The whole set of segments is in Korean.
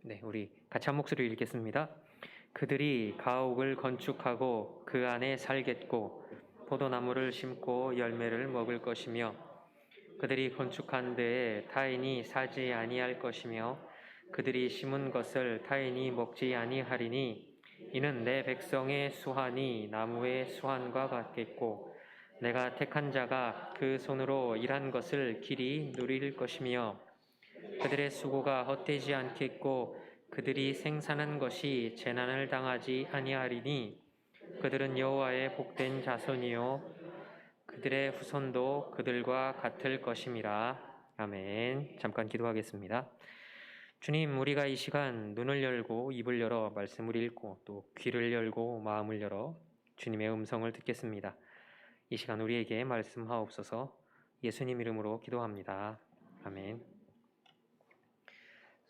네, 우리 같이 한 목소리로 읽겠습니다. 그들이 가옥을 건축하고 그 안에 살겠고 포도나무를 심고 열매를 먹을 것이며 그들이 건축한 데에 타인이 사지 아니할 것이며 그들이 심은 것을 타인이 먹지 아니하리니 이는 내 백성의 수환이 나무의 수환과 같겠고 내가 택한 자가 그 손으로 일한 것을 길이 누릴 것이며 그들의 수고가 헛되지 않겠고 그들이 생산한 것이 재난을 당하지 아니하리니 그들은 여호와의 복된 자손이요 그들의 후손도 그들과 같을 것임이라. 아멘. 잠깐 기도하겠습니다. 주님, 우리가 이 시간 눈을 열고 입을 열어 말씀을 읽고 또 귀를 열고 마음을 열어 주님의 음성을 듣겠습니다. 이 시간 우리에게 말씀하옵소서. 예수님 이름으로 기도합니다. 아멘.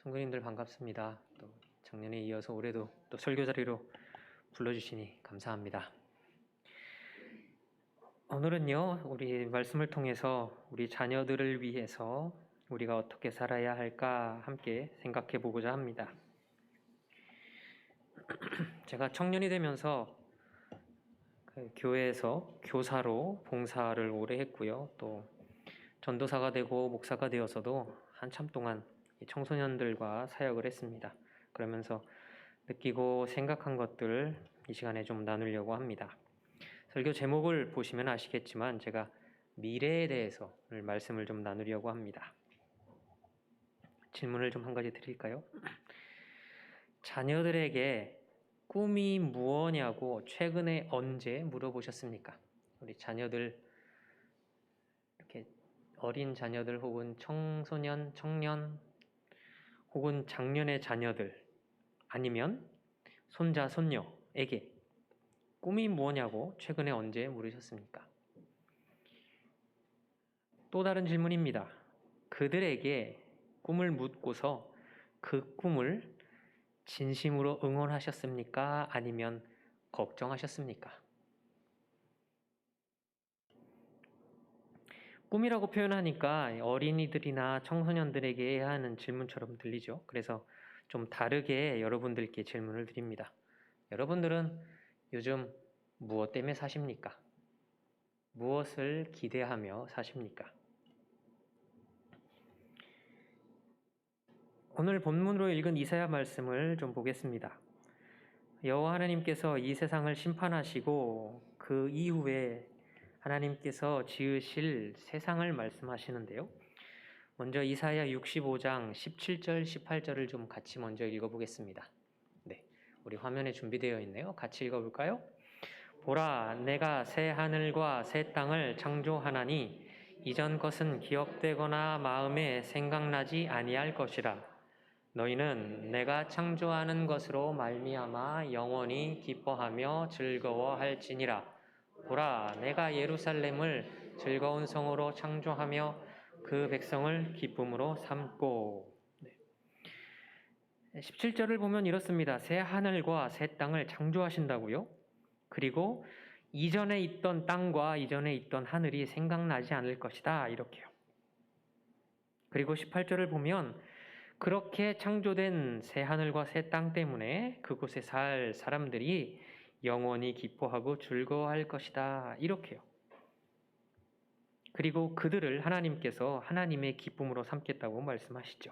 성도님들 반갑습니다. 또 작년에 이어서 올해도 또 설교 자리로 불러주시니 감사합니다. 오늘은요, 우리 말씀을 통해서 우리 자녀들을 위해서 우리가 어떻게 살아야 할까 함께 생각해 보고자 합니다. 제가 청년이 되면서 그 교회에서 교사로 봉사를 오래 했고요. 또 전도사가 되고 목사가 되어서도 한참 동안 청소년들과 사역을 했습니다. 그러면서 느끼고 생각한 것들을 이 시간에 좀 나누려고 합니다. 설교 제목을 보시면 아시겠지만 제가 미래에 대해서 오늘 말씀을 좀 나누려고 합니다. 질문을 좀 한 가지 드릴까요? 자녀들에게 꿈이 무엇냐고 최근에 언제 물어보셨습니까? 우리 자녀들, 이렇게 어린 자녀들 혹은 청소년, 청년 혹은 작년의 자녀들 아니면 손자, 손녀에게 꿈이 무엇냐고 최근에 언제 물으셨습니까? 또 다른 질문입니다. 그들에게 꿈을 묻고서 그 꿈을 진심으로 응원하셨습니까? 아니면 걱정하셨습니까? 꿈이라고 표현하니까 어린이들이나 청소년들에게 해야 하는 질문처럼 들리죠. 그래서 좀 다르게 여러분들께 질문을 드립니다. 여러분들은 요즘 무엇 때문에 사십니까? 무엇을 기대하며 사십니까? 오늘 본문으로 읽은 이사야 말씀을 좀 보겠습니다. 여호와 하나님께서 이 세상을 심판하시고 그 이후에 하나님께서 지으실 세상을 말씀하시는데요. 먼저 이사야 65장 17절, 18절을 좀 같이 먼저 읽어보겠습니다. 네, 우리 화면에 준비되어 있네요. 같이 읽어볼까요? 보라, 내가 새 하늘과 새 땅을 창조하나니 이전 것은 기억되거나 마음에 생각나지 아니할 것이라. 너희는 내가 창조하는 것으로 말미암아 영원히 기뻐하며 즐거워할지니라. 보라, 내가 예루살렘을 즐거운 성으로 창조하며 그 백성을 기쁨으로 삼고. 17절을 보면 이렇습니다. 새 하늘과 새 땅을 창조하신다고요? 그리고 이전에 있던 땅과 이전에 있던 하늘이 생각나지 않을 것이다. 이렇게요. 그리고 18절을 보면 그렇게 창조된 새 하늘과 새 땅 때문에 그곳에 살 사람들이 영원히 기뻐하고 즐거워할 것이다. 이렇게요. 그리고 그들을 하나님께서 하나님의 기쁨으로 삼겠다고 말씀하시죠.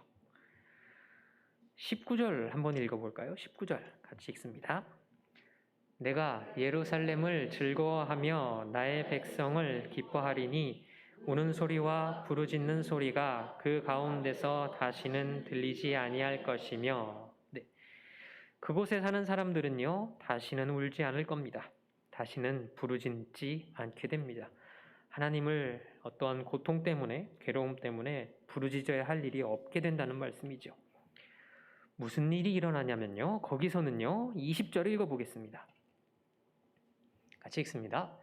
19절 한번 읽어볼까요? 19절 같이 읽습니다. 내가 예루살렘을 즐거워하며 나의 백성을 기뻐하리니 우는 소리와 부르짖는 소리가 그 가운데서 다시는 들리지 아니할 것이며. 네. 그곳에 사는 사람들은요, 다시는 울지 않을 겁니다. 다시는 부르짖지 않게 됩니다. 하나님을 어떠한 고통 때문에, 괴로움 때문에 부르짖어야 할 일이 없게 된다는 말씀이죠. 무슨 일이 일어나냐면요, 거기서는요, 20절 읽어보겠습니다. 같이 읽습니다.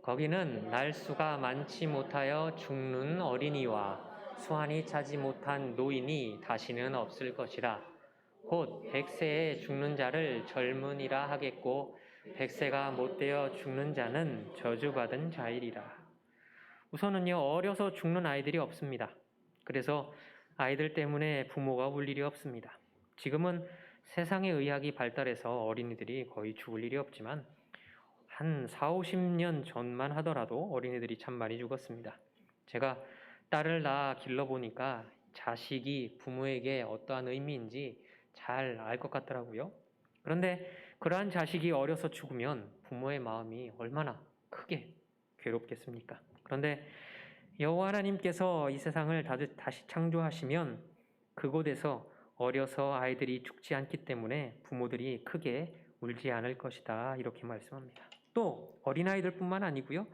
거기는 날수가 많지 못하여 죽는 어린이와 수완이 차지 못한 노인이 다시는 없을 것이라. 곧 100세에 죽는 자를 젊은이라 하겠고 100세가 못되어 죽는 자는 저주받은 자이리라. 우선은요, 어려서 죽는 아이들이 없습니다. 그래서 아이들 때문에 부모가 울 일이 없습니다. 지금은 세상의 의학이 발달해서 어린이들이 거의 죽을 일이 없지만 한 4, 50년 전만 하더라도 어린이들이 참 많이 죽었습니다. 제가 딸을 낳아 길러보니까 자식이 부모에게 어떠한 의미인지 잘 알 것 같더라고요. 그런데 그러한 자식이 어려서 죽으면 부모의 마음이 얼마나 크게 괴롭겠습니까? 그런데 여호와 하나님께서 이 세상을 다시 창조하시면 그곳에서 어려서 아이들이 죽지 않기 때문에 부모들이 크게 울지 않을 것이다. 이렇게 말씀합니다. 또 어린아이들뿐만 아니고요.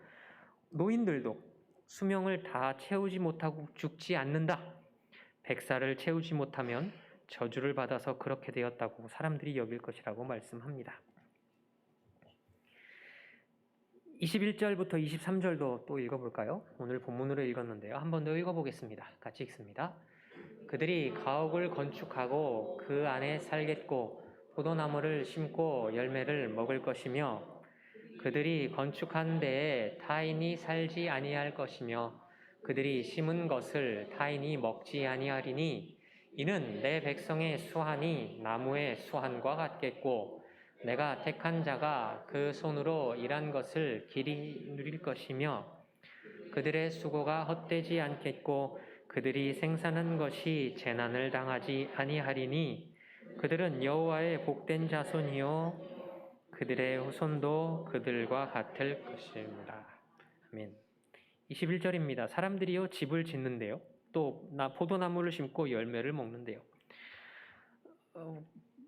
노인들도 수명을 다 채우지 못하고 죽지 않는다. 100살을 채우지 못하면 저주를 받아서 그렇게 되었다고 사람들이 여길 것이라고 말씀합니다. 21절부터 23절도 또 읽어볼까요? 오늘 본문으로 읽었는데요. 한 번 더 읽어보겠습니다. 같이 읽습니다. 그들이 가옥을 건축하고 그 안에 살겠고 포도나무를 심고 열매를 먹을 것이며 그들이 건축한 데에 타인이 살지 아니할 것이며 그들이 심은 것을 타인이 먹지 아니하리니 이는 내 백성의 수한이 나무의 수한과 같겠고 내가 택한 자가 그 손으로 일한 것을 길이 누릴 것이며 그들의 수고가 헛되지 않겠고 그들이 생산한 것이 재난을 당하지 아니하리니 그들은 여호와의 복된 자손이요 그들의 후손도 그들과 같을 것입니다. 아멘. 21절입니다. 사람들이요 집을 짓는데요. 또 포도나무를 심고 열매를 먹는데요.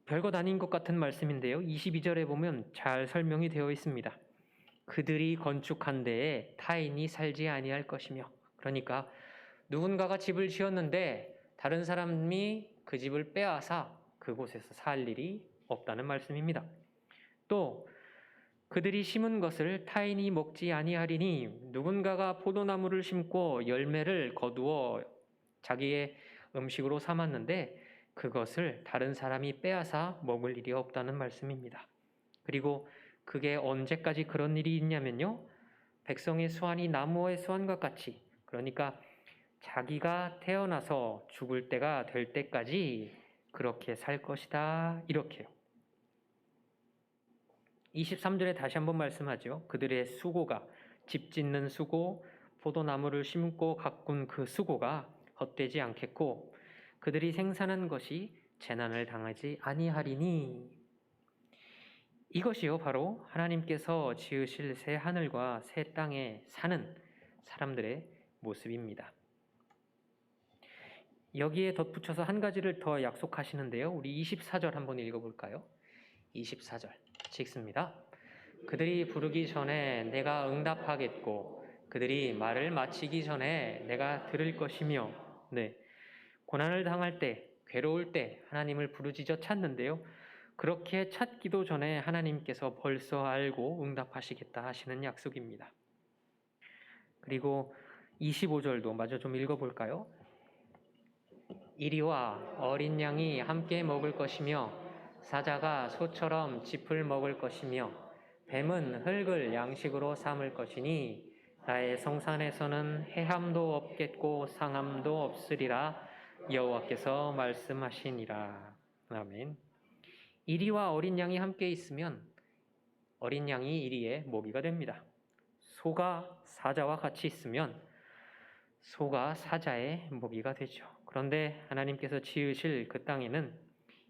별것 아닌 것 같은 말씀인데요. 22절에 보면 잘 설명이 되어 있습니다. 그들이 건축한 데에 타인이 살지 아니할 것이며 그러니까 누군가가 집을 지었는데 다른 사람이 그 집을 빼앗아 그곳에서 살 일이 없다는 말씀입니다. 또 그들이 심은 것을 타인이 먹지 아니하리니 누군가가 포도나무를 심고 열매를 거두어 자기의 음식으로 삼았는데 그것을 다른 사람이 빼앗아 먹을 일이 없다는 말씀입니다. 그리고 그게 언제까지 그런 일이 있냐면요. 백성의 수완이 나무의 수완과 같이 그러니까 자기가 태어나서 죽을 때가 될 때까지 그렇게 살 것이다. 이렇게요. 23절에 다시 한번 말씀하죠. 그들의 수고가 집 짓는 수고, 포도나무를 심고 가꾼 그 수고가 헛되지 않겠고 그들이 생산한 것이 재난을 당하지 아니하리니 이것이요 바로 하나님께서 지으실 새 하늘과 새 땅에 사는 사람들의 모습입니다. 여기에 덧붙여서 한 가지를 더 약속하시는데요. 우리 24절 한번 읽어볼까요? 24절 읽습니다. 그들이 부르기 전에 내가 응답하겠고 그들이 말을 마치기 전에 내가 들을 것이며 네, 고난을 당할 때 괴로울 때 하나님을 부르짖어 찾는데요. 그렇게 찾기도 전에 하나님께서 벌써 알고 응답하시겠다 하시는 약속입니다. 그리고 25절도 마저 좀 읽어볼까요? 이리와 어린 양이 함께 먹을 것이며 사자가 소처럼 짚을 먹을 것이며 뱀은 흙을 양식으로 삼을 것이니 나의 성산에서는 해함도 없겠고 상함도 없으리라 여호와께서 말씀하시니라. 아멘. 이리와 어린 양이 함께 있으면 어린 양이 이리의 먹이가 됩니다. 소가 사자와 같이 있으면 소가 사자의 먹이가 되죠. 그런데 하나님께서 지으실 그 땅에는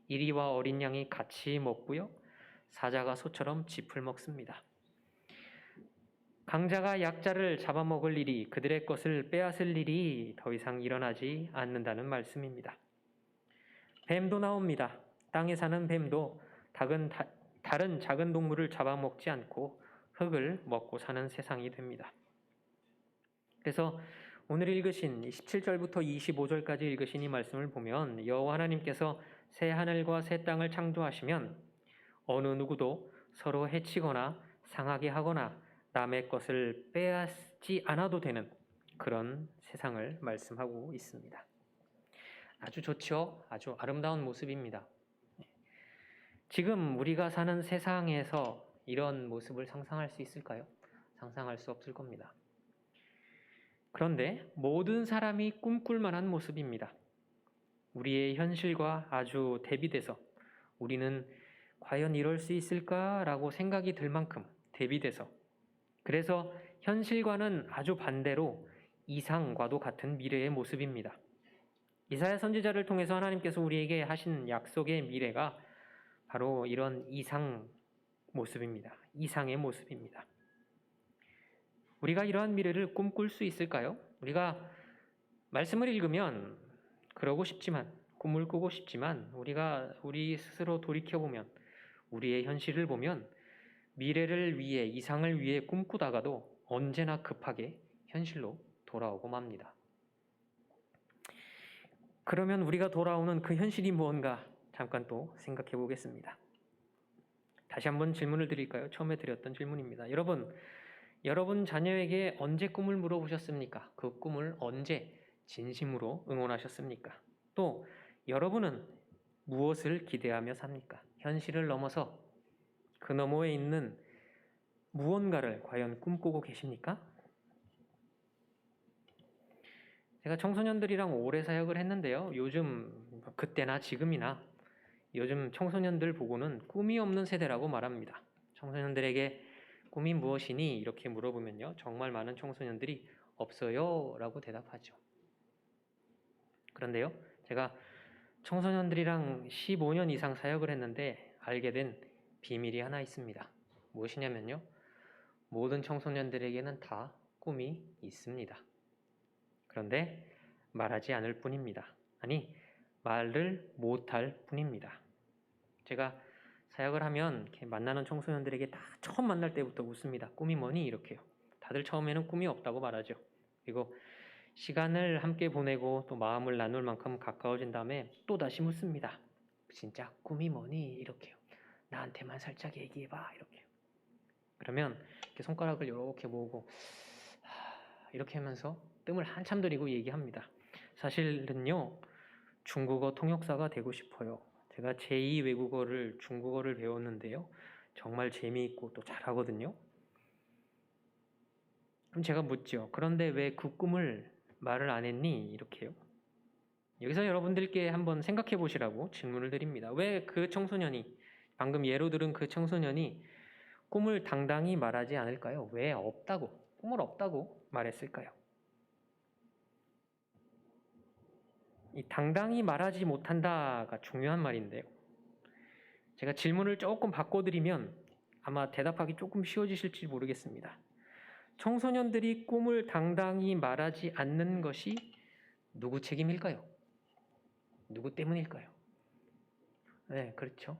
이리와 어린 양이 같이 먹고요. 사자가 소처럼 짚을 먹습니다. 강자가 약자를 잡아먹을 일이 그들의 것을 빼앗을 일이 더 이상 일어나지 않는다는 말씀입니다. 뱀도 나옵니다. 땅에 사는 뱀도 다른 작은 동물을 잡아먹지 않고 흙을 먹고 사는 세상이 됩니다. 그래서 오늘 읽으신 17절부터 25절까지 읽으신 이 말씀을 보면 여호와 하나님께서 새 하늘과 새 땅을 창조하시면 어느 누구도 서로 해치거나 상하게 하거나 남의 것을 빼앗지 않아도 되는 그런 세상을 말씀하고 있습니다. 아주 좋죠. 아주 아름다운 모습입니다. 지금 우리가 사는 세상에서 이런 모습을 상상할 수 있을까요? 상상할 수 없을 겁니다. 그런데 모든 사람이 꿈꿀 만한 모습입니다. 우리의 현실과 아주 대비돼서 우리는 과연 이럴 수 있을까라고 생각이 들 만큼 대비돼서, 그래서 현실과는 아주 반대로 이상과도 같은 미래의 모습입니다. 이사야 선지자를 통해서 하나님께서 우리에게 하신 약속의 미래가 바로 이런 이상 모습입니다. 이상의 모습입니다. 우리가 이러한 미래를 꿈꿀 수 있을까요? 우리가 말씀을 읽으면 그러고 싶지만, 꿈을 꾸고 싶지만, 우리 스스로 돌이켜보면, 우리의 현실을 보면 미래를 위해, 이상을 위해 꿈꾸다가도 언제나 급하게 현실로 돌아오고 맙니다. 그러면 우리가 돌아오는 그 현실이 무언가 잠깐 또 생각해 보겠습니다. 다시 한번 질문을 드릴까요? 처음에 드렸던 질문입니다. 여러분 자녀에게 언제 꿈을 물어보셨습니까? 그 꿈을 언제 진심으로 응원하셨습니까? 또 여러분은 무엇을 기대하며 삽니까? 현실을 넘어서 그 너머에 있는 무언가를 과연 꿈꾸고 계십니까? 제가 청소년들이랑 오래 사역을 했는데요. 요즘 그때나 지금이나 요즘 청소년들 보고는 꿈이 없는 세대라고 말합니다. 청소년들에게 꿈이 무엇이니? 이렇게 물어보면요. 정말 많은 청소년들이 없어요 라고 대답하죠. 그런데요. 제가 청소년들이랑 15년 이상 사역을 했는데 알게 된 비밀이 하나 있습니다. 무엇이냐면요. 모든 청소년들에게는 다 꿈이 있습니다. 그런데 말하지 않을 뿐입니다. 아니, 말을 못할 뿐입니다. 제가 사역을 하면 이렇게 만나는 청소년들에게 다 처음 만날 때부터 묻습니다. 꿈이 뭐니? 이렇게요. 다들 처음에는 꿈이 없다고 말하죠. 그리고 시간을 함께 보내고 또 마음을 나눌 만큼 가까워진 다음에 또 다시 묻습니다. 진짜 꿈이 뭐니? 이렇게요. 나한테만 살짝 얘기해봐. 이렇게요. 그러면 이렇게 손가락을 이렇게 모으고 이렇게 하면서 뜸을 한참 들이고 얘기합니다. 사실은요, 중국어 통역사가 되고 싶어요. 제가 제2 외국어를 중국어를 배웠는데요. 정말 재미있고 또 잘하거든요. 그럼 제가 묻죠. 그런데 왜 그 꿈을 말을 안 했니? 이렇게요. 여기서 여러분들께 한번 생각해 보시라고 질문을 드립니다. 왜 그 청소년이, 방금 예로 들은 그 청소년이 꿈을 당당히 말하지 않을까요? 왜 꿈을 없다고 말했을까요? 이 당당히 말하지 못한다가 중요한 말인데요. 제가 질문을 조금 바꿔드리면 아마 대답하기 조금 쉬워지실지 모르겠습니다. 청소년들이 꿈을 당당히 말하지 않는 것이 누구 책임일까요? 누구 때문일까요? 네, 그렇죠.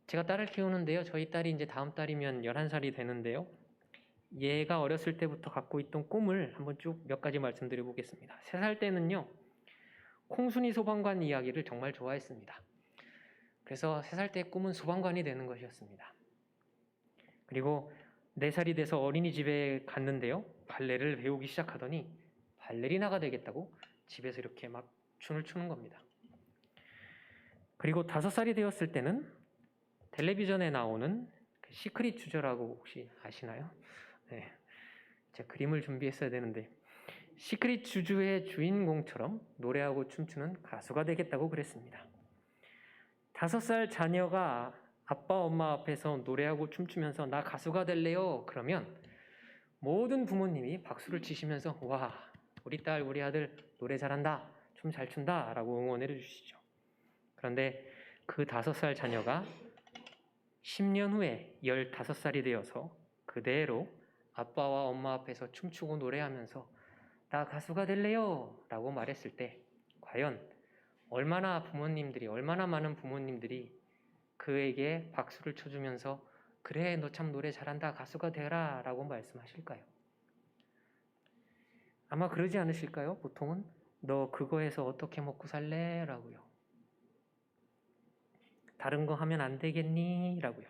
제가 딸을 키우는데요. 저희 딸이 이제 다음 달이면 11살이 되는데요. 얘가 어렸을 때부터 갖고 있던 꿈을 한번 쭉 몇 가지 말씀드려 보겠습니다. 3살 때는요. 콩순이 소방관 이야기를 정말 좋아했습니다. 그래서 3살 때 꿈은 소방관이 되는 것이었습니다. 그리고 4살이 돼서 어린이집에 갔는데요. 발레를 배우기 시작하더니 발레리나가 되겠다고 집에서 이렇게 막 춤을 추는 겁니다. 그리고 5살이 되었을 때는 텔레비전에 나오는 시크릿 주저라고 혹시 아시나요? 네, 제가 그림을 준비했어야 되는데 시크릿 주주의 주인공처럼 노래하고 춤추는 가수가 되겠다고 그랬습니다. 5살 자녀가 아빠 엄마 앞에서 노래하고 춤추면서 나 가수가 될래요 그러면 모든 부모님이 박수를 치시면서 와 우리 딸 우리 아들 노래 잘한다 춤 잘 춘다 라고 응원해 주시죠. 그런데 그 5살 자녀가 10년 후에 15살이 되어서 그대로 아빠와 엄마 앞에서 춤추고 노래하면서 나 가수가 될래요 라고 말했을 때 과연 얼마나 많은 부모님들이 그에게 박수를 쳐주면서 그래 너 참 노래 잘한다 가수가 되라 라고 말씀하실까요? 아마 그러지 않으실까요? 보통은 너 그거에서 어떻게 먹고 살래? 라고요. 다른 거 하면 안 되겠니? 라고요.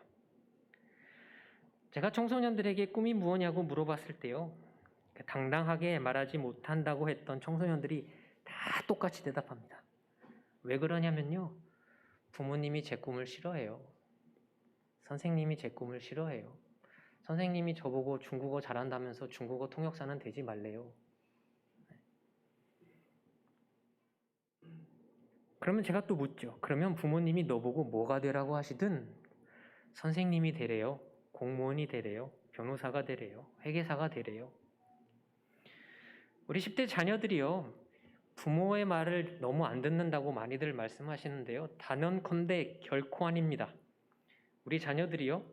제가 청소년들에게 꿈이 무엇냐고 물어봤을 때요. 당당하게 말하지 못한다고 했던 청소년들이 다 똑같이 대답합니다. 왜 그러냐면요. 부모님이 제 꿈을 싫어해요. 선생님이 제 꿈을 싫어해요. 선생님이 저보고 중국어 잘한다면서 중국어 통역사는 되지 말래요. 그러면 제가 또 묻죠. 그러면 부모님이 너보고 뭐가 되라고 하시든 선생님이 되래요, 공무원이 되래요, 변호사가 되래요, 회계사가 되래요. 우리 10대 자녀들이요, 부모의 말을 너무 안 듣는다고 많이들 말씀하시는데요. 단언컨대 결코 아닙니다. 우리 자녀들이요,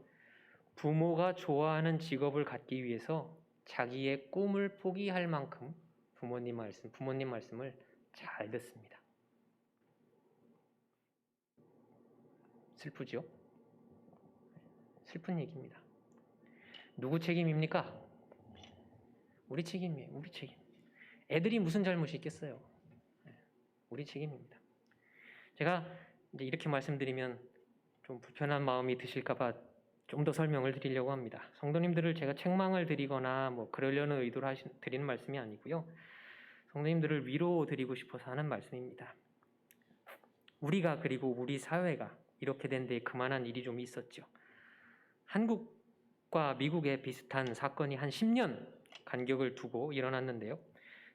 부모가 좋아하는 직업을 갖기 위해서 자기의 꿈을 포기할 만큼 부모님 말씀을 잘 듣습니다. 슬프죠? 슬픈 얘기입니다. 누구 책임입니까? 우리 책임이에요. 우리 책임. 애들이 무슨 잘못이 있겠어요? 우리 책임입니다. 제가 이제 이렇게 말씀드리면 좀 불편한 마음이 드실까봐 좀 더 설명을 드리려고 합니다. 성도님들을 제가 책망을 드리거나 뭐 그러려는 의도로 드리는 말씀이 아니고요. 성도님들을 위로드리고 싶어서 하는 말씀입니다. 우리가 그리고 우리 사회가 이렇게 된 데 그만한 일이 좀 있었죠. 한국과 미국에 비슷한 사건이 한 10년 간격을 두고 일어났는데요.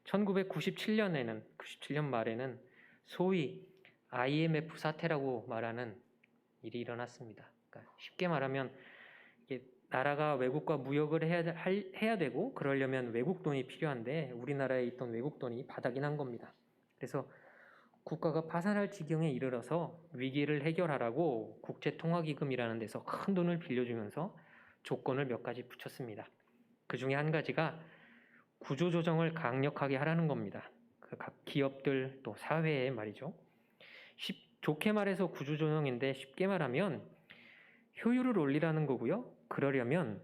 1997년 말에는 소위 IMF 사태라고 말하는 일이 일어났습니다. 그러니까 쉽게 말하면 이게 나라가 외국과 무역을 해야 되고 그러려면 외국 돈이 필요한데 우리나라에 있던 외국 돈이 바닥이 난 겁니다. 그래서 국가가 파산할 지경에 이르러서 위기를 해결하라고 국제통화기금이라는 데서 큰 돈을 빌려주면서 조건을 몇 가지 붙였습니다. 그 중에 한 가지가 구조조정을 강력하게 하라는 겁니다. 각 기업들 또 사회에 말이죠. 좋게 말해서 구조조정인데 쉽게 말하면 효율을 올리라는 거고요. 그러려면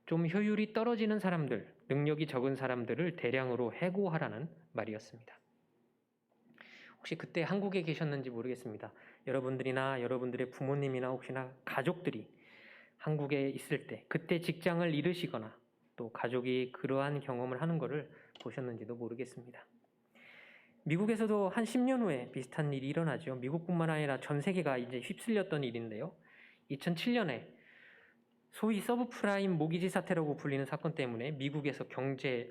좀 효율이 떨어지는 사람들, 능력이 적은 사람들을 대량으로 해고하라는 말이었습니다. 혹시 그때 한국에 계셨는지 모르겠습니다. 여러분들이나 여러분들의 부모님이나 혹시나 가족들이 한국에 있을 때 그때 직장을 잃으시거나 또 가족이 그러한 경험을 하는 것을 보셨는지도 모르겠습니다. 미국에서도 한 10년 후에 비슷한 일이 일어나죠. 미국뿐만 아니라 전 세계가 이제 휩쓸렸던 일인데요. 2007년에 소위 서브프라임 모기지 사태라고 불리는 사건 때문에 미국에서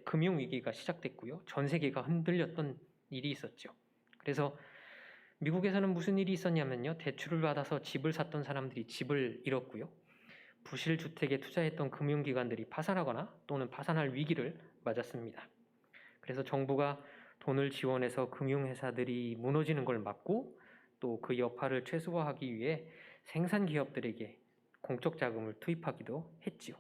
금융위기가 시작됐고요. 전 세계가 흔들렸던 일이 있었죠. 그래서 미국에서는 무슨 일이 있었냐면요. 대출을 받아서 집을 샀던 사람들이 집을 잃었고요. 부실 주택에 투자했던 금융기관들이 파산하거나 또는 파산할 위기를 맞았습니다. 그래서 정부가 돈을 지원해서 금융회사들이 무너지는 걸 막고 또 그 여파를 최소화하기 위해 생산기업들에게 공적 자금을 투입하기도 했지요.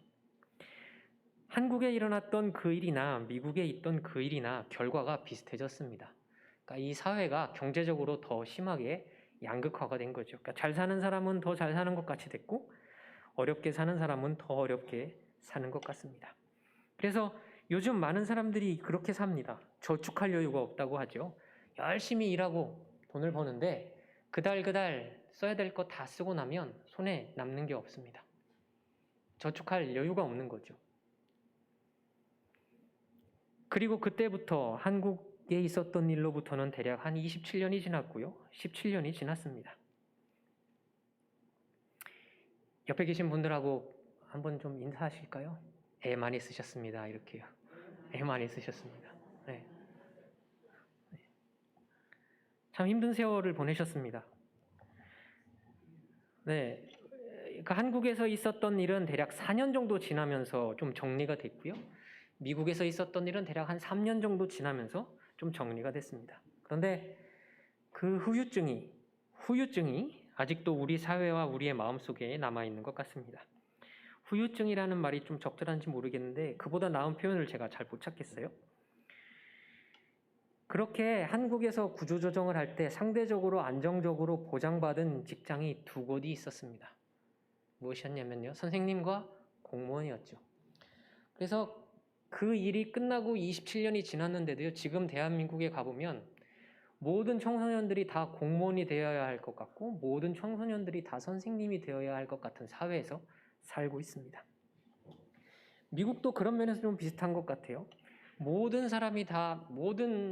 한국에 일어났던 그 일이나 미국에 있던 그 일이나 결과가 비슷해졌습니다. 그러니까 이 사회가 경제적으로 더 심하게 양극화가 된 거죠. 그러니까 잘 사는 사람은 더 잘 사는 것 같이 됐고 어렵게 사는 사람은 더 어렵게 사는 것 같습니다. 그래서 요즘 많은 사람들이 그렇게 삽니다. 저축할 여유가 없다고 하죠. 열심히 일하고 돈을 버는데 그달 써야 될 거 다 쓰고 나면 손에 남는 게 없습니다. 저축할 여유가 없는 거죠. 그리고 그때부터 한국에 있었던 일로부터는 대략 한 27년이 지났고요. 17년이 지났습니다. 옆에 계신 분들하고 한번 좀 인사하실까요? 애 많이 쓰셨습니다. 이렇게요. 애 많이 쓰셨습니다. 네. 참 힘든 세월을 보내셨습니다. 네. 그러니까 한국에서 있었던 일은 대략 4년 정도 지나면서 좀 정리가 됐고요. 미국에서 있었던 일은 대략 한 3년 정도 지나면서 좀 정리가 됐습니다. 그런데 그 후유증이 아직도 우리 사회와 우리의 마음속에 남아있는 것 같습니다. 후유증이라는 말이 좀 적절한지 모르겠는데 그보다 나은 표현을 제가 잘 못 찾겠어요. 그렇게 한국에서 구조조정을 할 때 상대적으로 안정적으로 보장받은 직장이 두 곳이 있었습니다. 무엇이었냐면요. 선생님과 공무원이었죠. 그래서 그 일이 끝나고 27년이 지났는데도요. 지금 대한민국에 가보면 모든 청소년들이 다 공무원이 되어야 할 것 같고 모든 청소년들이 다 선생님이 되어야 할 것 같은 사회에서 살고 있습니다. 미국도 그런 면에서 좀 비슷한 것 같아요. 모든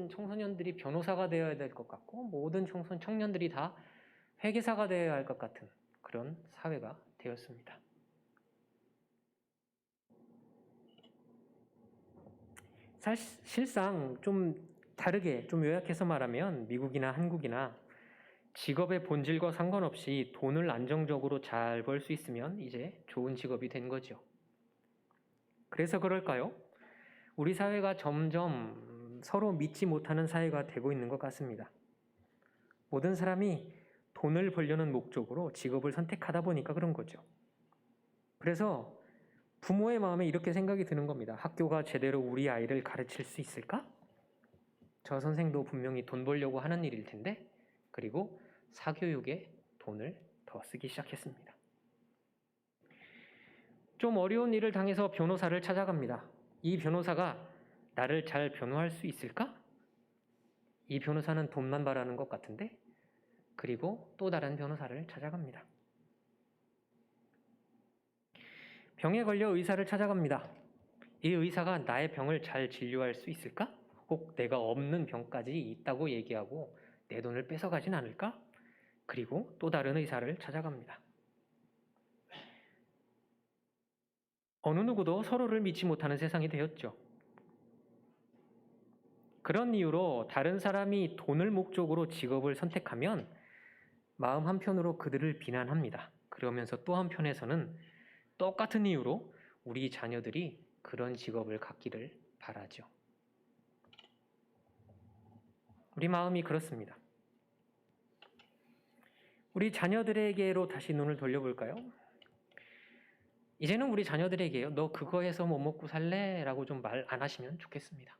청소년들이 변호사가 되어야 될 것 같고 모든 청년들이 다 회계사가 되어야 할 것 같은 그런 사회가 되었습니다. 사실상 좀 다르게 좀 요약해서 말하면 미국이나 한국이나 직업의 본질과 상관없이 돈을 안정적으로 잘 벌 수 있으면 이제 좋은 직업이 된 거죠. 그래서 그럴까요? 우리 사회가 점점 서로 믿지 못하는 사회가 되고 있는 것 같습니다. 모든 사람이 돈을 벌려는 목적으로 직업을 선택하다 보니까 그런 거죠. 그래서 부모의 마음에 이렇게 생각이 드는 겁니다. 학교가 제대로 우리 아이를 가르칠 수 있을까? 저 선생도 분명히 돈 벌려고 하는 일일 텐데, 그리고 사교육에 돈을 더 쓰기 시작했습니다. 좀 어려운 일을 당해서 변호사를 찾아갑니다. 이 변호사가 나를 잘 변호할 수 있을까? 이 변호사는 돈만 바라는 것 같은데, 그리고 또 다른 변호사를 찾아갑니다. 병에 걸려 의사를 찾아갑니다. 이 의사가 나의 병을 잘 진료할 수 있을까? 꼭 내가 없는 병까지 있다고 얘기하고 내 돈을 뺏어가진 않을까? 그리고 또 다른 의사를 찾아갑니다. 어느 누구도 서로를 믿지 못하는 세상이 되었죠. 그런 이유로 다른 사람이 돈을 목적으로 직업을 선택하면 마음 한편으로 그들을 비난합니다. 그러면서 또 한편에서는 똑같은 이유로 우리 자녀들이 그런 직업을 갖기를 바라죠. 우리 마음이 그렇습니다. 우리 자녀들에게로 다시 눈을 돌려볼까요? 이제는 우리 자녀들에게요. 너 그거 해서 뭐 먹고 살래? 라고 좀 말 안 하시면 좋겠습니다.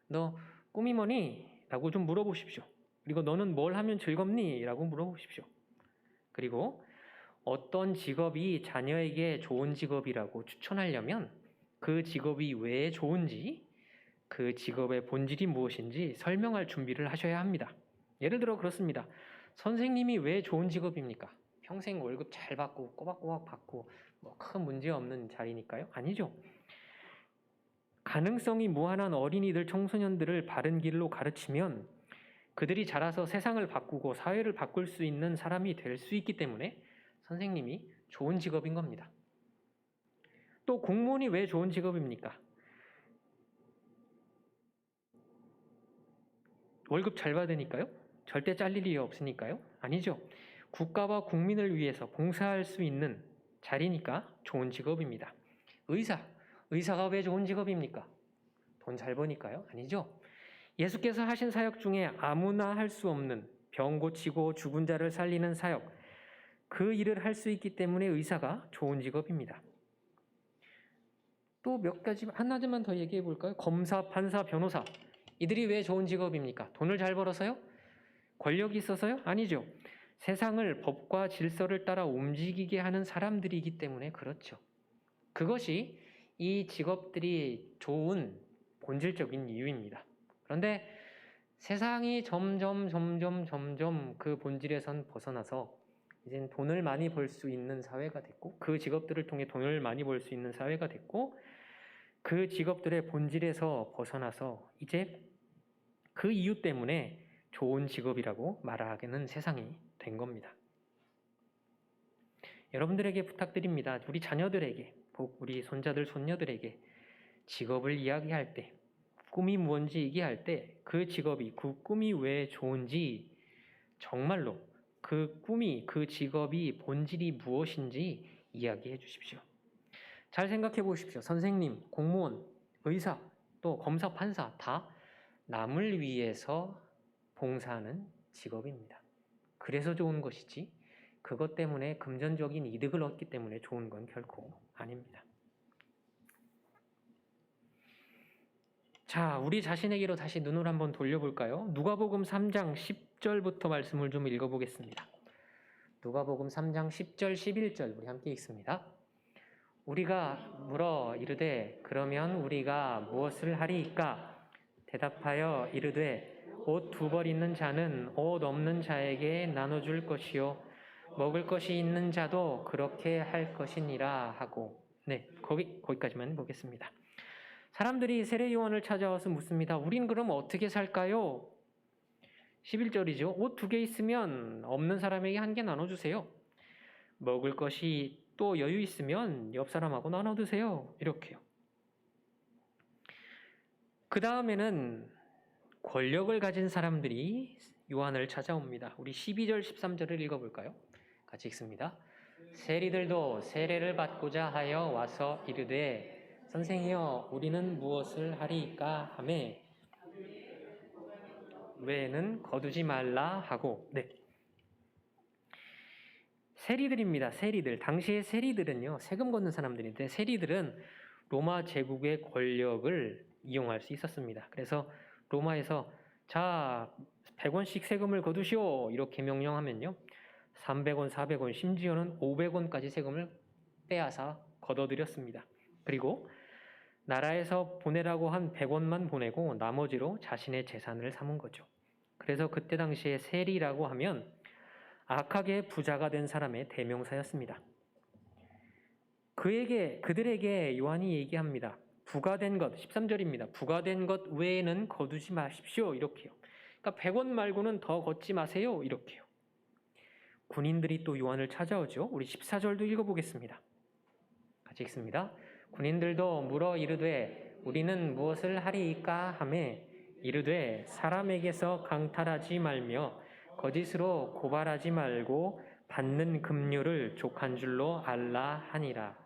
너 꿈이 뭐니? 라고 좀 물어보십시오. 그리고 너는 뭘 하면 즐겁니? 라고 물어보십시오. 그리고 어떤 직업이 자녀에게 좋은 직업이라고 추천하려면 그 직업이 왜 좋은지, 그 직업의 본질이 무엇인지 설명할 준비를 하셔야 합니다. 예를 들어 그렇습니다. 선생님이 왜 좋은 직업입니까? 평생 월급 잘 받고 꼬박꼬박 받고 뭐 큰 문제 없는 자리니까요? 아니죠. 가능성이 무한한 어린이들, 청소년들을 바른 길로 가르치면 그들이 자라서 세상을 바꾸고 사회를 바꿀 수 있는 사람이 될 수 있기 때문에 선생님이 좋은 직업인 겁니다. 또 공무원이 왜 좋은 직업입니까? 월급 잘 받으니까요? 절대 잘릴 일이 없으니까요? 아니죠. 국가와 국민을 위해서 봉사할 수 있는 자리니까 좋은 직업입니다. 의사가 왜 좋은 직업입니까? 돈 잘 버니까요? 아니죠. 예수께서 하신 사역 중에 아무나 할 수 없는 병 고치고 죽은 자를 살리는 사역, 그 일을 할 수 있기 때문에 의사가 좋은 직업입니다. 또 몇 가지, 하나만 더 얘기해 볼까요? 검사, 판사, 변호사. 이들이 왜 좋은 직업입니까? 돈을 잘 벌어서요? 권력이 있어서요? 아니죠. 세상을 법과 질서를 따라 움직이게 하는 사람들이기 때문에 그렇죠. 그것이 이 직업들이 좋은 본질적인 이유입니다. 그런데 세상이 점점 그 본질에선 벗어나서 이젠 돈을 많이 벌 수 있는 사회가 됐고, 그 직업들을 통해 돈을 많이 벌 수 있는 사회가 됐고, 그 직업들의 본질에서 벗어나서 이제 그 이유 때문에 좋은 직업이라고 말하기는 세상이 된 겁니다. 여러분들에게 부탁드립니다. 우리 자녀들에게, 우리 손자들, 손녀들에게 직업을 이야기할 때, 꿈이 무엇인지 얘기할 때 그 직업이, 그 꿈이 왜 좋은지 정말로 그 꿈이, 그 직업이 본질이 무엇인지 이야기해 주십시오. 잘 생각해 보십시오. 선생님, 공무원, 의사, 또 검사, 판사 다 남을 위해서 봉사하는 직업입니다. 그래서 좋은 것이지 그것 때문에 금전적인 이득을 얻기 때문에 좋은 건 결코 아닙니다. 자, 우리 자신에게로 다시 눈을 한번 돌려볼까요? 누가복음 3장 10절부터 말씀을 좀 읽어보겠습니다. 누가복음 3장 10절, 11절 우리 함께 읽습니다. 우리가 물어 이르되 그러면 우리가 무엇을 하리이까? 대답하여 이르되 옷 2벌 있는 자는 옷 없는 자에게 나눠줄 것이요 먹을 것이 있는 자도 그렇게 할 것이니라 하고. 네, 거기까지만 보겠습니다. 사람들이 세례요한을 찾아와서 묻습니다. 우린 그럼 어떻게 살까요? 11절이죠. 옷 2개 있으면 없는 사람에게 1개 나눠주세요. 먹을 것이 또 여유 있으면 옆 사람하고 나눠 드세요. 이렇게요. 그 다음에는 권력을 가진 사람들이 요한을 찾아옵니다. 우리 12절, 13절을 읽어볼까요? 같이 읽습니다. 세리들도 세례를 받고자 하여 와서 이르되 선생이여 우리는 무엇을 하리이까 하매 외에는 거두지 말라 하고. 네. 세리들입니다. 세리들. 당시의 세리들은요, 세금 걷는 사람들인데 세리들은 로마 제국의 권력을 이용할 수 있었습니다. 그래서 로마에서 자 100원씩 세금을 거두시오 이렇게 명령하면요 300원, 400원, 심지어는 500원까지 세금을 빼앗아 걷어들였습니다. 그리고 나라에서 보내라고 한 100원만 보내고 나머지로 자신의 재산을 삼은 거죠. 그래서 그때 당시에 세리라고 하면 악하게 부자가 된 사람의 대명사였습니다. 그들에게 요한이 얘기합니다. 부가된 것, 13절입니다. 부가된 것 외에는 거두지 마십시오. 이렇게요. 그러니까 100원 말고는 더 걷지 마세요. 이렇게요. 군인들이 또 요한을 찾아오죠. 우리 14절도 읽어보겠습니다. 같이 읽습니다. 군인들도 물어 이르되 우리는 무엇을 하리이까 하매 이르되 사람에게서 강탈하지 말며 거짓으로 고발하지 말고 받는 급료를 족한 줄로 알라 하니라.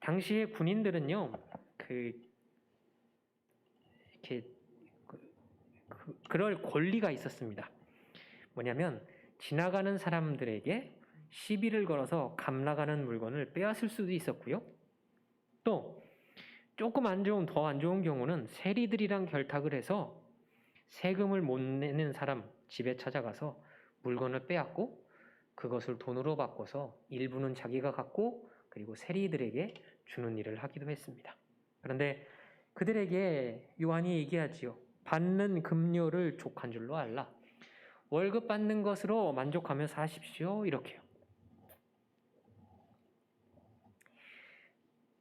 당시의 군인들은요, 그럴 권리가 있었습니다. 뭐냐면 지나가는 사람들에게 시비를 걸어서 감나가는 물건을 빼앗을 수도 있었고요. 또 조금 더 안 좋은 경우는 세리들이랑 결탁을 해서 세금을 못 내는 사람 집에 찾아가서 물건을 빼앗고 그것을 돈으로 바꿔서 일부는 자기가 갖고 그리고 세리들에게 주는 일을 하기도 했습니다. 그런데 그들에게 요한이 얘기하지요. 받는 급료를 족한 줄로 알라. 월급 받는 것으로 만족하며 사십시오. 이렇게요.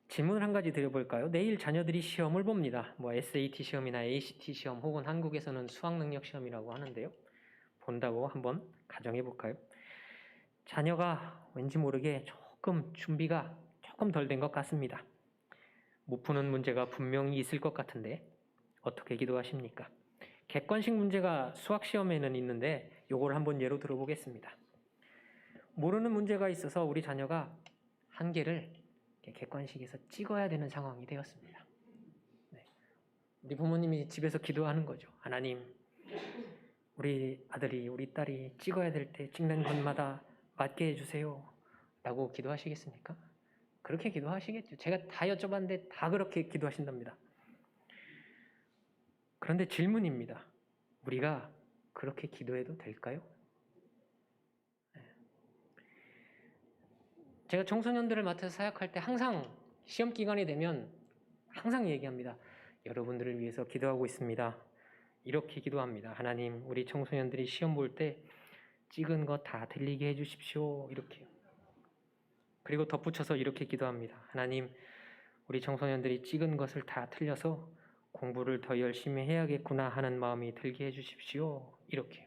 질문을 한 가지 드려볼까요? 내일 자녀들이 시험을 봅니다. SAT 시험이나 ACT 시험 혹은 한국에서는 수학능력 시험이라고 하는데요. 본다고 한번 가정해 볼까요? 자녀가 왠지 모르게 준비가 조금 덜 된 것 같습니다. 못 푸는 문제가 분명히 있을 것 같은데 어떻게 기도하십니까? 객관식 문제가 수학 시험에는 있는데 요걸 한번 예로 들어보겠습니다. 모르는 문제가 있어서 우리 자녀가 한 개를 객관식에서 찍어야 되는 상황이 되었습니다. 네. 우리 부모님이 집에서 기도하는 거죠. 하나님, 우리 아들이, 우리 딸이 찍어야 될 때 찍는 것마다 맞게 해주세요. 라고 기도하시겠습니까? 그렇게 기도하시겠죠. 제가 다 여쭤봤는데 다 그렇게 기도하신답니다. 그런데 질문입니다. 우리가 그렇게 기도해도 될까요? 제가 청소년들을 맡아서 사역할 때 항상 시험 기간이 되면 항상 얘기합니다. 여러분들을 위해서 기도하고 있습니다. 이렇게 기도합니다. 하나님, 우리 청소년들이 시험 볼 때 찍은 거 다 들리게 해주십시오. 이렇게요. 그리고 덧붙여서 이렇게 기도합니다. 하나님, 우리 청소년들이 찍은 것을 다 틀려서 공부를 더 열심히 해야겠구나 하는 마음이 들게 해주십시오. 이렇게요.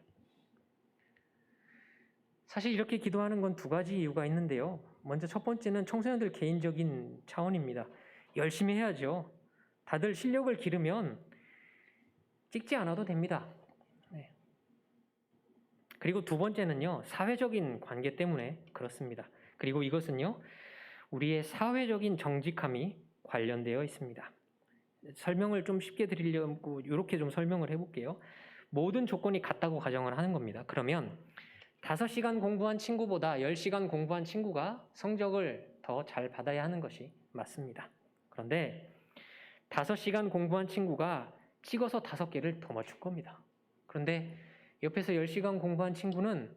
사실 이렇게 기도하는 건 두 가지 이유가 있는데요. 먼저 첫 번째는 청소년들 개인적인 차원입니다. 열심히 해야죠. 다들 실력을 기르면 찍지 않아도 됩니다. 네. 그리고 두 번째는요. 사회적인 관계 때문에 그렇습니다. 그리고 이것은요. 우리의 사회적인 정직함이 관련되어 있습니다. 설명을 좀 쉽게 드리려고 이렇게 좀 설명을 해볼게요. 모든 조건이 같다고 가정을 하는 겁니다. 그러면 5시간 공부한 친구보다 10시간 공부한 친구가 성적을 더 잘 받아야 하는 것이 맞습니다. 그런데 5시간 공부한 친구가 찍어서 5개를 더 맞출 겁니다. 그런데 옆에서 10시간 공부한 친구는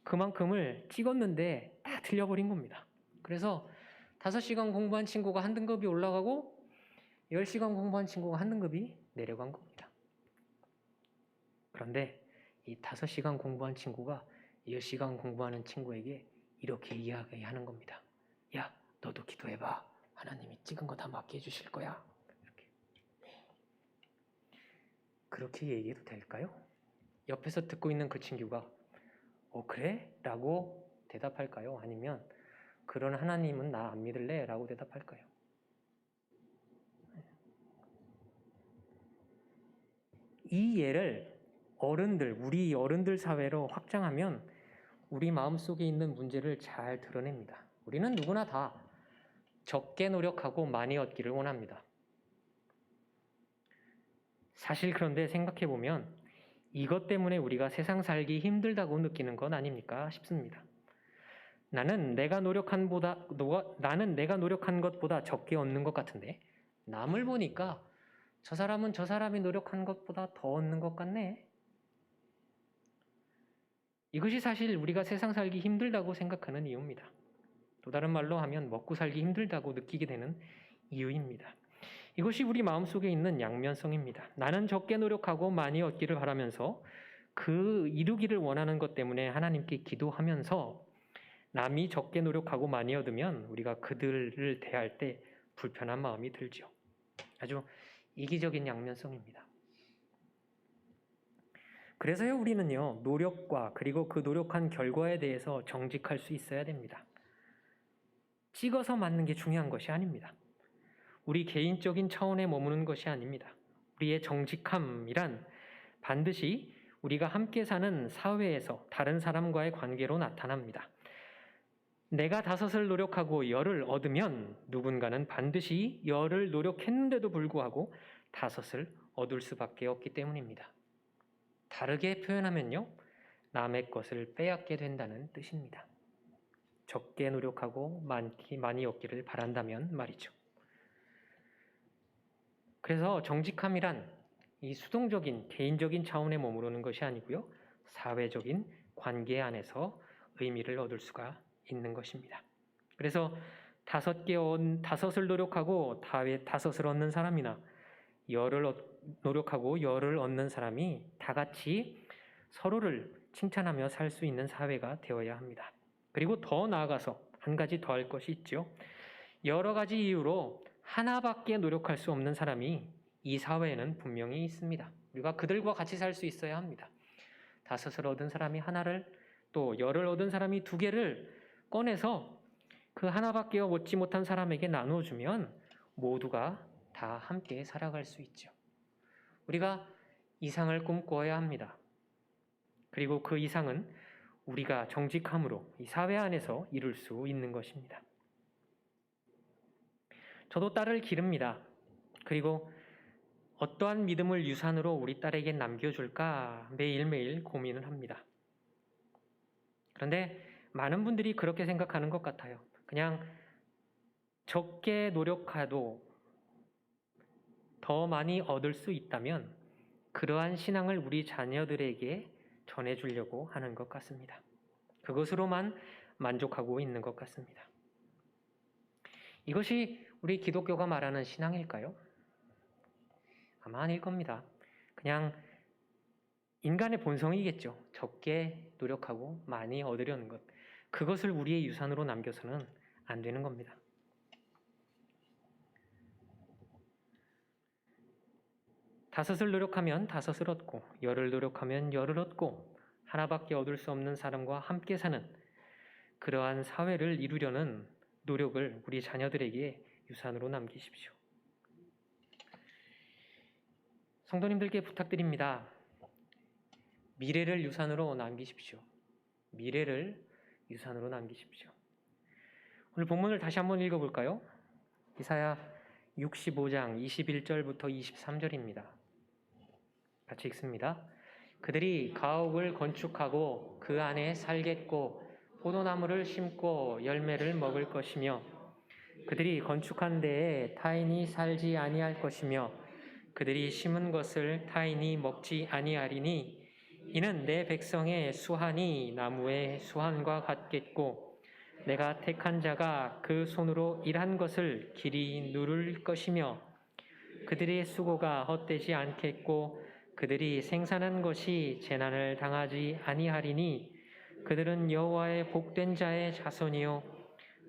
그만큼을 찍었는데 다 틀려버린 겁니다. 그래서 5시간 공부한 친구가 한 등급이 올라가고 10시간 공부한 친구가 한 등급이 내려간 겁니다. 그런데 이 5시간 공부한 친구가 10시간 공부하는 친구에게 이렇게 이야기하는 겁니다. 야, 너도 기도해봐. 하나님이 찍은 거 다 맞게 해주실 거야. 그렇게 얘기해도 될까요? 옆에서 듣고 있는 그 친구가 그래? 라고 대답할까요? 아니면 그런 하나님은 나 안 믿을래? 라고 대답할까요? 이 예를 우리 어른들 사회로 확장하면 우리 마음속에 있는 문제를 잘 드러냅니다. 우리는 누구나 다 적게 노력하고 많이 얻기를 원합니다. 사실 그런데 생각해 보면 이것 때문에 우리가 세상 살기 힘들다고 느끼는 건 아닙니까 싶습니다. 나는 내가 노력한 것보다 적게 얻는 것 같은데 남을 보니까 저 사람은 저 사람이 노력한 것보다 더 얻는 것 같네. 이것이 사실 우리가 세상 살기 힘들다고 생각하는 이유입니다. 또 다른 말로 하면 먹고 살기 힘들다고 느끼게 되는 이유입니다. 이것이 우리 마음속에 있는 양면성입니다. 나는 적게 노력하고 많이 얻기를 바라면서 그 이루기를 원하는 것 때문에 하나님께 기도하면서 남이 적게 노력하고 많이 얻으면 우리가 그들을 대할 때 불편한 마음이 들죠. 아주 이기적인 양면성입니다. 그래서요, 우리는요, 노력과 그리고 그 노력한 결과에 대해서 정직할 수 있어야 됩니다. 찍어서 맞는 게 중요한 것이 아닙니다. 우리 개인적인 차원에 머무는 것이 아닙니다. 우리의 정직함이란 반드시 우리가 함께 사는 사회에서 다른 사람과의 관계로 나타납니다. 내가 5을 노력하고 10을 얻으면 누군가는 반드시 10을 노력했는데도 불구하고 5을 얻을 수밖에 없기 때문입니다. 다르게 표현하면요, 남의 것을 빼앗게 된다는 뜻입니다. 적게 노력하고 많이 얻기를 바란다면 말이죠. 그래서 정직함이란 이 수동적인 개인적인 차원에 머무르는 것이 아니고요, 사회적인 관계 안에서 의미를 얻을 수가 있는 것입니다. 그래서 5을 노력하고 5을 얻는 사람이나 10을 노력하고 10을 얻는 사람이 다 같이 서로를 칭찬하며 살 수 있는 사회가 되어야 합니다. 그리고 더 나아가서 한 가지 더 할 것이 있죠. 여러 가지 이유로 하나밖에 노력할 수 없는 사람이 이 사회에는 분명히 있습니다. 우리가 그들과 같이 살 수 있어야 합니다. 5을 얻은 사람이 하나를, 또 10을 얻은 사람이 2개를 꺼내서 그 하나밖에 얻지 못한 사람에게 나눠주면 모두가 다 함께 살아갈 수 있죠. 우리가 이상을 꿈꿔야 합니다. 그리고 그 이상은 우리가 정직함으로 이 사회 안에서 이룰 수 있는 것입니다. 저도 딸을 기릅니다. 그리고 어떠한 믿음을 유산으로 우리 딸에게 남겨줄까 매일매일 고민을 합니다. 그런데 많은 분들이 그렇게 생각하는 것 같아요. 그냥 적게 노력해도 더 많이 얻을 수 있다면 그러한 신앙을 우리 자녀들에게 전해주려고 하는 것 같습니다. 그것으로만 만족하고 있는 것 같습니다. 이것이 우리 기독교가 말하는 신앙일까요? 아마 아닐 겁니다. 그냥 인간의 본성이겠죠. 적게 노력하고 많이 얻으려는 것. 그것을 우리의 유산으로 남겨서는 안 되는 겁니다. 다섯을 노력하면 5을 얻고 10을 노력하면 10을 얻고 하나밖에 얻을 수 없는 사람과 함께 사는 그러한 사회를 이루려는 노력을 우리 자녀들에게 유산으로 남기십시오. 성도님들께 부탁드립니다. 미래를 유산으로 남기십시오. 미래를 유산으로 남기십시오. 오늘 본문을 다시 한번 읽어볼까요? 이사야 65장 21절부터 23절입니다. 같이 읽습니다. 그들이 가옥을 건축하고 그 안에 살겠고 포도나무를 심고 열매를 먹을 것이며 그들이 건축한 데에 타인이 살지 아니할 것이며 그들이 심은 것을 타인이 먹지 아니하리니 이는 내 백성의 수한이 나무의 수한과 같겠고 내가 택한 자가 그 손으로 일한 것을 길이 누릴 것이며 그들의 수고가 헛되지 않겠고 그들이 생산한 것이 재난을 당하지 아니하리니 그들은 여호와의 복된 자의 자손이요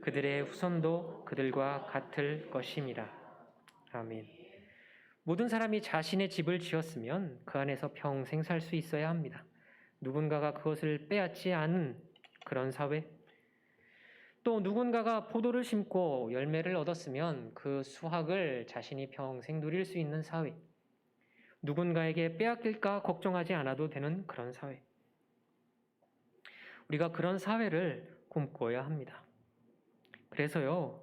그들의 후손도 그들과 같을 것임이라. 아멘. 모든 사람이 자신의 집을 지었으면 그 안에서 평생 살 수 있어야 합니다. 누군가가 그것을 빼앗지 않은 그런 사회, 또 누군가가 포도를 심고 열매를 얻었으면 그 수확을 자신이 평생 누릴 수 있는 사회, 누군가에게 빼앗길까 걱정하지 않아도 되는 그런 사회. 우리가 그런 사회를 꿈꿔야 합니다. 그래서요,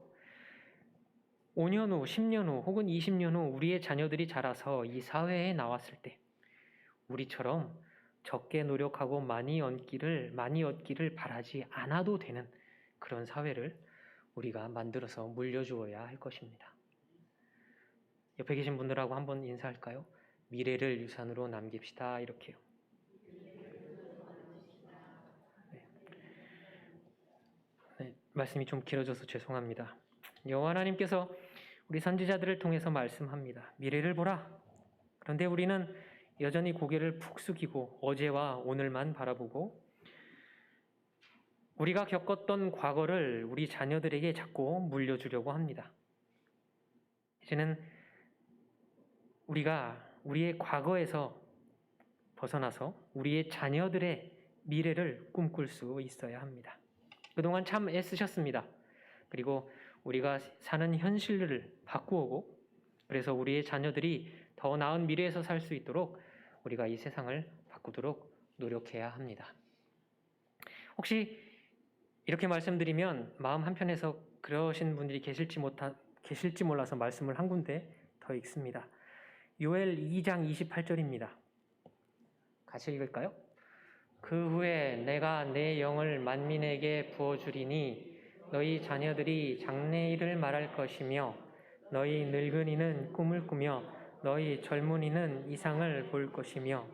5년 후, 10년 후, 혹은 20년 후 우리의 자녀들이 자라서 이 사회에 나왔을 때 우리처럼 적게 노력하고 많이 얻기를 바라지 않아도 되는 그런 사회를 우리가 만들어서 물려주어야 할 것입니다. 옆에 계신 분들하고 한번 인사할까요? 미래를 유산으로 남깁시다. 이렇게요. 네, 말씀이 좀 길어져서 죄송합니다. 여호와 하나님께서 우리 선지자들을 통해서 말씀합니다. 미래를 보라. 그런데 우리는 여전히 고개를 푹 숙이고 어제와 오늘만 바라보고 우리가 겪었던 과거를 우리 자녀들에게 자꾸 물려주려고 합니다. 이제는 우리가 우리의 과거에서 벗어나서 우리의 자녀들의 미래를 꿈꿀 수 있어야 합니다. 그동안 참 애쓰셨습니다. 그리고 우리가 사는 현실을 바꾸고 그래서 우리의 자녀들이 더 나은 미래에서 살 수 있도록 우리가 이 세상을 바꾸도록 노력해야 합니다. 혹시 이렇게 말씀드리면 마음 한편에서 그러신 분들이 계실지 몰라서 말씀을 한 군데 더 읽습니다. 요엘 2장 28절입니다. 같이 읽을까요? 그 후에 내가 내 영을 만민에게 부어주리니 너희 자녀들이 장래일을 말할 것이며 너희 늙은이는 꿈을 꾸며 너희 젊은이는 이상을 볼 것이며.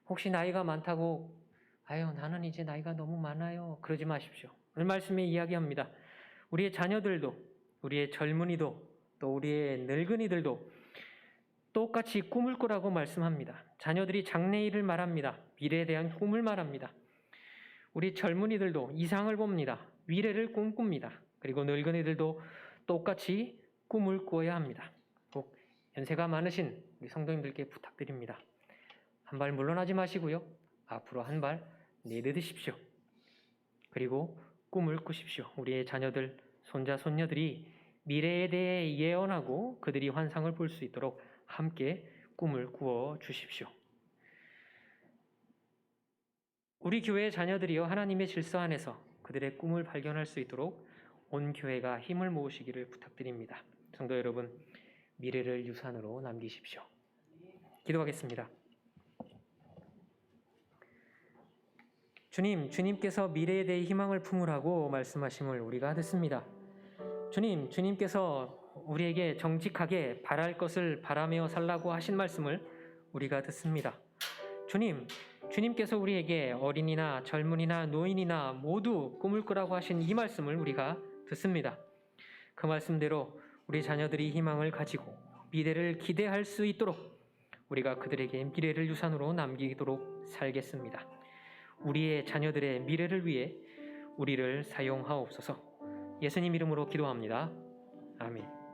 혹시 나이가 많다고 아유 나는 이제 나이가 너무 많아요 그러지 마십시오. 오늘 말씀에 이야기합니다. 우리의 자녀들도 우리의 젊은이도 또 우리의 늙은이들도 똑같이 꿈을 꾸라고 말씀합니다. 자녀들이 장래일을 말합니다. 미래에 대한 꿈을 말합니다. 우리 젊은이들도 이상을 봅니다. 미래를 꿈꿉니다. 그리고 늙은이들도 똑같이 꿈을 꾸어야 합니다. 꼭 연세가 많으신 우리 성도님들께 부탁드립니다. 한 발 물러나지 마시고요. 앞으로 한 발 내딛으십시오. 그리고 꿈을 꾸십시오. 우리의 자녀들, 손자, 손녀들이 미래에 대해 예언하고 그들이 환상을 볼 수 있도록 함께 꿈을 꾸어 주십시오. 우리 교회의 자녀들이요 하나님의 질서 안에서 그들의 꿈을 발견할 수 있도록 온 교회가 힘을 모으시기를 부탁드립니다. 성도 여러분, 미래를 유산으로 남기십시오. 기도하겠습니다. 주님께서 미래에 대해 희망을 품으라고 말씀하심을 우리가 듣습니다. 주님께서 우리에게 정직하게 바랄 것을 바라며 살라고 하신 말씀을 우리가 듣습니다. 주님께서 우리에게 어린이나 젊은이나 노인이나 모두 꿈을 꾸라고 하신 이 말씀을 우리가 듣습니다. 그 말씀대로 우리 자녀들이 희망을 가지고 미래를 기대할 수 있도록 우리가 그들에게 미래를 유산으로 남기도록 살겠습니다. 우리의 자녀들의 미래를 위해 우리를 사용하옵소서. 예수님 이름으로 기도합니다. 아멘.